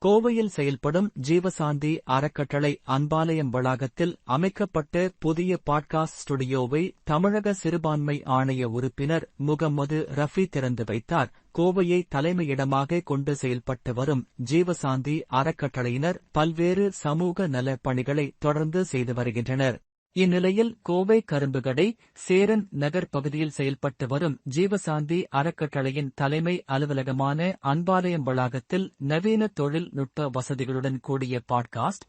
கோவையில் செயல்படும் ஜீவசாந்தி அறக்கட்டளை அன்பாலயம் வளாகத்தில் அமைக்கப்பட்ட புதிய பாட்காஸ்ட் ஸ்டுடியோவை தமிழக சிறுபான்மை ஆணைய உறுப்பினர் முகம்மது ரஃபி திறந்து வைத்தார். கோவையை தலைமையிடமாக கொண்டு செயல்பட்டு வரும் ஜீவசாந்தி அறக்கட்டளையினர் பல்வேறு சமூக நல பணிகளை தொடர்ந்து செய்து வருகின்றனர். இந்நிலையில் கோவை கரும்புகடை, சேரன் நகர் பகுதியில் செயல்பட்டு வரும் ஜீவசாந்தி அறக்கட்டளையின் தலைமை அலுவலகமான அன்பாலயம் வளாகத்தில் நவீன தொழில்நுட்ப வசதிகளுடன் கூடிய பாட்காஸ்ட்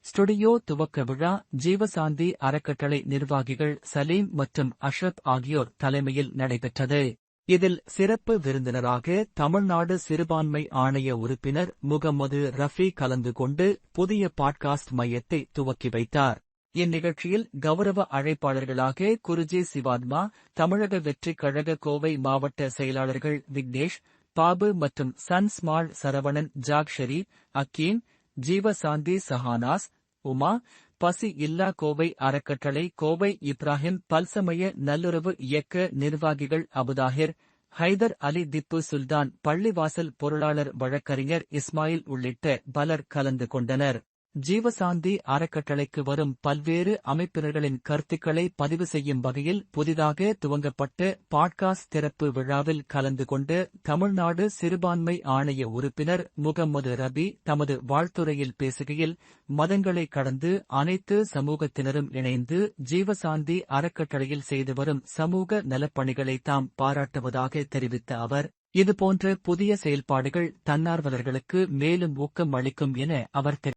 ஸ்டுடியோ துவக்க விழா ஜீவசாந்தி அறக்கட்டளை நிர்வாகிகள் சலீம் மற்றும் அஷ்ரப் ஆகியோர் தலைமையில் நடைபெற்றது. இதில் சிறப்பு விருந்தினராக தமிழ்நாடு சிறுபான்மை ஆணைய உறுப்பினர் முகம்மது ரஃபி கலந்து கொண்டு புதிய பாட்காஸ்ட் மையத்தை துவக்கி வைத்தார். இந்நிகழ்ச்சியில் கௌரவ அழைப்பாளர்களாக குருஜி சிவாத்மா, தமிழக வெற்றிக் கழக கோவை மாவட்ட செயலாளர்கள் விக்னேஷ், பாபு மற்றும் சன்ஸ் மாள் சரவணன், ஜாக்ஷரி, அக்கீம், ஜீவசாந்தி சஹானாஸ், உமா, பசி இல்லா கோவை அறக்கட்டளை கோவை இப்ராஹிம், பல்சமய நல்லுறவு இயக்க நிர்வாகிகள் அபுதாஹிர், ஹைதர் அலி, திப்பு சுல்தான், பள்ளிவாசல் பொருளாளர் வழக்கறிஞர் இஸ்மாயில் உள்ளிட்ட பலர் கலந்து கொண்டனர். ஜீவசாந்தி அறக்கட்டளைக்கு வரும் பல்வேறு அமைப்பினர்களின் கருத்துக்களை பதிவு செய்யும் வகையில் புதிதாக துவங்கப்பட்ட பாட்காஸ்ட் திறப்பு விழாவில் கலந்து கொண்டு தமிழ்நாடு சிறுபான்மை ஆணைய உறுப்பினர் முகம்மது ரபி தமது வாழ்த்துரையில் பேசுகையில், மதங்களை கடந்து அனைத்து சமூகத்தினரும் இணைந்து ஜீவசாந்தி அறக்கட்டளையில் செய்து வரும் சமூக நலப்பணிகளை தாம் பாராட்டுவதாக தெரிவித்த அவர், இதுபோன்ற புதிய செயல்பாடுகள் தன்னார்வலர்களுக்கு மேலும் ஊக்கம் அளிக்கும் என அவர் தெரிவித்தார்.